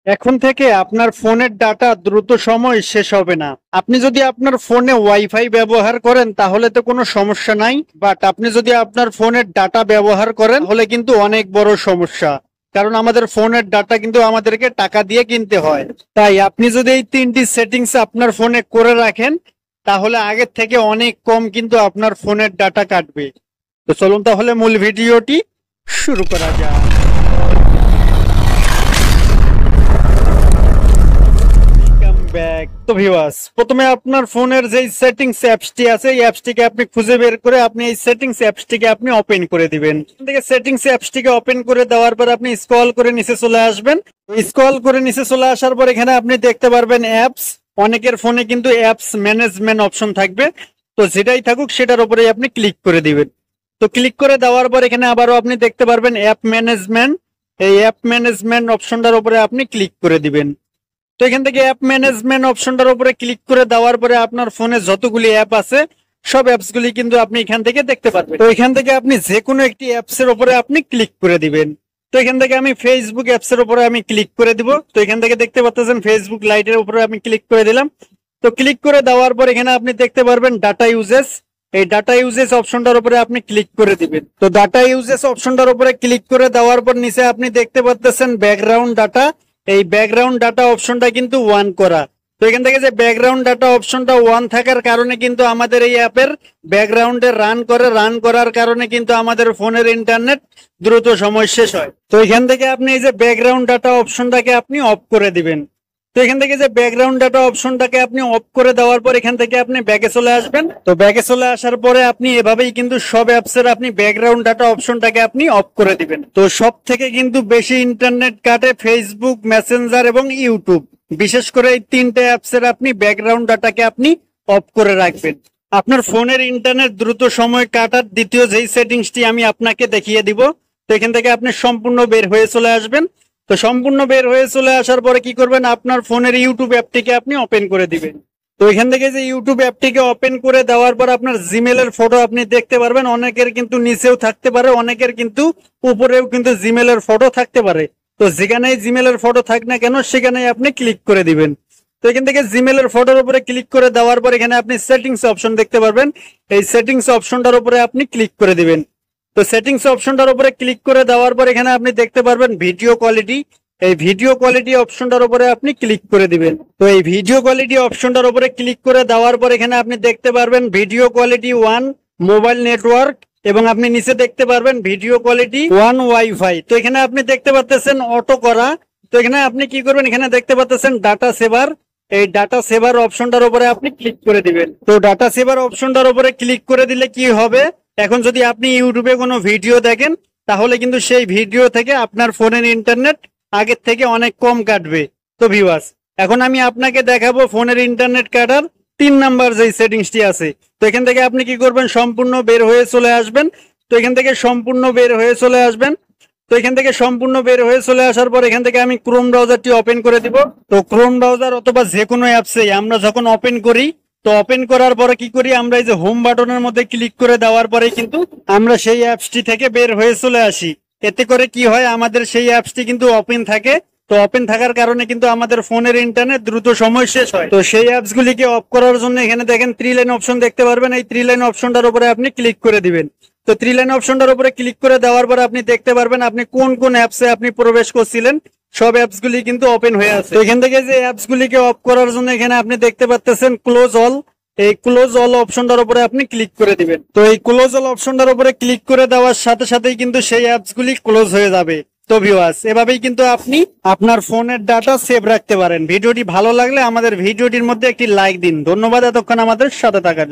এখন থেকে আপনার ফোনের ডাটা দ্রুত সময় শেষ হবে না। আপনি যদি আপনার ফোনে ওয়াইফাই ব্যবহার করেন তাহলে তো কোনো সমস্যা নাই, বাট আপনি যদি আপনার ফোনের ডাটা ব্যবহার করেন তাহলে কিন্তু অনেক বড় সমস্যা। কারণ আমাদের ফোনের ডাটা কিন্তু আমাদেরকে টাকা দিয়ে কিনতে হয়। তাই আপনি যদি এই তিনটি সেটিংস আপনার ফোনে করে রাখেন তাহলে আগের থেকে অনেক কম কিন্তু আপনার ফোনের ডাটা কাটবে। তো চলুন তাহলে মূল ভিডিওটি শুরু করা যাক। তো ভিউয়ার্স, প্রথমে আপনার ফোনের যে সেটিংস অ্যাপসটি আছে এই অ্যাপসটিকে আপনি খুঁজে বের করে আপনি এই সেটিংস অ্যাপসটিকে আপনি ওপেন করে দিবেন। এখান থেকে সেটিংস অ্যাপসটিকে ওপেন করে দেওয়ার পর আপনি স্ক্রল করে নিচে চলে আসবেন। স্ক্রল করে নিচে চলে আসার পর এখানে আপনি দেখতে পারবেন অ্যাপস। অনেকের ফোনে কিন্তু অ্যাপস ম্যানেজমেন্ট অপশন থাকবে, তো যেটাই থাকুক সেটার উপরেই আপনি ক্লিক করে দিবেন। তো ক্লিক করে দেওয়ার পর এখানে আবারও আপনি দেখতে পারবেন অ্যাপ ম্যানেজমেন্ট। এই অ্যাপ ম্যানেজমেন্ট অপশনটার উপরে আপনি ক্লিক করে দিবেন। তো এখান থেকে অ্যাপ ম্যানেজমেন্ট অপশনটার উপরে ক্লিক করে দেওয়ার পরে আপনার ফোনে যতগুলি অ্যাপ আছে সব অ্যাপসগুলি কিন্তু আপনি এখান থেকে দেখতে পারবেন। তো এখান থেকে আপনি যে কোনো একটি অ্যাপসের উপরে আপনি ক্লিক করে দিবেন। তো এখান থেকে আমি ফেসবুক অ্যাপসের উপরে আমি ক্লিক করে দিব। তো এখান থেকে দেখতে পাচ্ছেন ফেসবুক লাইটের উপরে আমি ক্লিক করে দিলাম। তো ক্লিক করে দেওয়ার পর এখানে আপনি দেখতে পারবেন ডাটা ইউজেস। এই ডাটা ইউজেস অপশনটার উপরে আপনি ক্লিক করে দিবেন। তো ডাটা ইউজেস অপশনটার উপরে ক্লিক করে দেওয়ার পর নিচে আপনি দেখতে পাচ্ছেন ব্যাকগ্রাউন্ড ডাটা। এই ব্যাকগ্রাউন্ড ডাটা অপশনটা কিন্তু ওয়ান করা। তো এখান থেকে যে ব্যাকগ্রাউন্ড ডাটা অপশনটা ওয়ান থাকার কারণে কিন্তু আমাদের এই অ্যাপের ব্যাকগ্রাউন্ডে রান করার কারণে কিন্তু আমাদের ফোনের ইন্টারনেট দ্রুত সময় শেষ হয়। তো এখান থেকে আপনি এই যে ব্যাকগ্রাউন্ড ডাটা অপশনটাকে আপনি অফ করে দিবেন। তো এখান থেকে যে ব্যাকগ্রাউন্ড ডাটা অপশনটাকে আপনি অফ করে দেওয়ার পর এখান থেকে আপনি ব্যাকে চলে আসবেন। তো ব্যাকে চলে আসার পরে আপনি এভাবেই কিন্তু সব অ্যাপসের আপনি ব্যাকগ্রাউন্ড ডাটা অপশনটাকে আপনি অফ করে দিবেন। তো সব থেকে কিন্তু বেশি ইন্টারনেট কাটে ফেসবুক, মেসেঞ্জার এবং ইউটিউব। বিশেষ করে এই তিনটে অ্যাপসের আপনি ব্যাকগ্রাউন্ড ডাটাকে আপনি অফ করে রাখবেন। আপনার ফোনের ইন্টারনেট দ্রুত সময় কাটার দ্বিতীয় যেই সেটিংসটি আমি আপনাকে দেখিয়ে দিব। তো এখান থেকে আপনি সম্পূর্ণ বের হয়ে চলে আসবেন। তো সম্পূর্ণ বের হয়ে চলে আসার পরে কি করবেন, আপনার ফোনের ইউটিউব অ্যাপটিকে আপনি ওপেন করে দিবেন। তো এখান থেকে যে ইউটিউব অ্যাপটিকে ওপেন করে দেওয়ার পর আপনার জিমেলের ফটো আপনি দেখতে পারবেন। অনেকের কিন্তু নিচেও থাকতে পারে, অনেকের কিন্তু উপরেও কিন্তু জিমেলের ফটো থাকতে পারে। তো যেখানেই জিমেলের ফটো থাক না কেন সেখানেই আপনি ক্লিক করে দিবেন। তো এখান থেকে জিমেলের ফটোর উপরে ক্লিক করে দেওয়ার পর এখানে আপনি সেটিংস অপশন দেখতে পারবেন। এই সেটিংস অপশনটার উপরে আপনি ক্লিক করে দিবেন। তো সেটিংস অপশনটার উপরে ক্লিক করে দেওয়ার পর এখানে আপনি দেখতে পারবেন ভিডিও কোয়ালিটি। এই ভিডিও কোয়ালিটি অপশনটার উপরে আপনি ক্লিক করে দিবেন। তো এই ভিডিও কোয়ালিটি অপশনটার উপরে ক্লিক করে দেওয়ার পর এখানে আপনি দেখতে পারবেন video quality one mobile network, এবং আপনি নিচে দেখতে পারবেন ভিডিও কোয়ালিটি ওয়ান ওয়াইফাই। তো এখানে আপনি দেখতে পাচ্ছেন অটো করা। তো এখানে আপনি কি করবেন, এখানে দেখতে পাচ্ছেন ডাটা সেভার। এই ডাটা সেভার অপশনটার উপরে আপনি ক্লিক করে দিবেন। তো ডাটা সেভার অপশনটার উপরে ক্লিক করে দিলে কি হবে, এখন যদি আপনি ইউটিউবে কোনো ভিডিও দেখেন তাহলে কিন্তু সেই ভিডিও থেকে আপনার ফোনের ইন্টারনেট আগের থেকে অনেক কম কাটবে। তো ভিউয়ার্স, এখন আমি আপনাকে দেখাবো ফোনের ইন্টারনেট কাটার 3 নাম্বার যেই সেটিংসটি আছে। তো এখান থেকে আপনি কি করবেন, সম্পূর্ণ বের হয়ে চলে আসবেন। তো এখান থেকে সম্পূর্ণ বের হয়ে চলে আসবেন। তো এখান থেকে সম্পূর্ণ বের হয়ে চলে আসার পর এখান থেকে আমি ক্রোম ব্রাউজারটি ওপেন করে দিব। তো ক্রোম ব্রাউজার অথবা যে কোনো অ্যাপসে আমরা যখন ওপেন করি, তো ওপেন করার পরে কি করি, আমরা এই যে হোম বাটনের মধ্যে ক্লিক করে দেওয়ার পরে কিন্তু আমরা সেই অ্যাপসটি থেকে বের হয়ে চলে আসি। এতে করে কি হয়, আমাদের সেই অ্যাপসটি কিন্তু ওপেন থাকে। তো ওপেন থাকার কারণে কিন্তু আমাদের ফোনের ইন্টারনেট দ্রুত সময় শেষ হয়। তো সেই অ্যাপস গুলিকে অফ করার জন্য এখানে দেখেন 3 লাইন অপশন দেখতে পারবেন। এই 3 লাইন অপশনটার উপরে আপনি ক্লিক করে দিবেন। তো 3 লাইন অপশনটার উপরে ক্লিক করে দেওয়ার পরে আপনি দেখতে পারবেন আপনি কোন কোন অ্যাপসে আপনি প্রবেশ করছিলেন, সব অ্যাপস গুলি কিন্তু ওপেন হয়ে আছে। তো এখান থেকে যে অ্যাপস গুলিকে অফ করার জন্য এখানে আপনি দেখতে পাচ্ছেন ক্লোজ অল। এই ক্লোজ অল অপশনটার উপরে আপনি ক্লিক করে দিবেন। তো এই ক্লোজ অল অপশনটার উপরে ক্লিক করে দেওয়ার সাথে সাথেই কিন্তু সেই অ্যাপস গুলি ক্লোজ হয়ে যাবে। তো ভিউয়ার্স, এভাবেই কিন্তু আপনি আপনার ফোনের ডাটা সেভ রাখতে পারেন। ভিডিওটি ভালো লাগলে আমাদের ভিডিওটির মধ্যে একটি লাইক দিন। ধন্যবাদ এতক্ষণ আমাদের সাথে থাকার জন্য।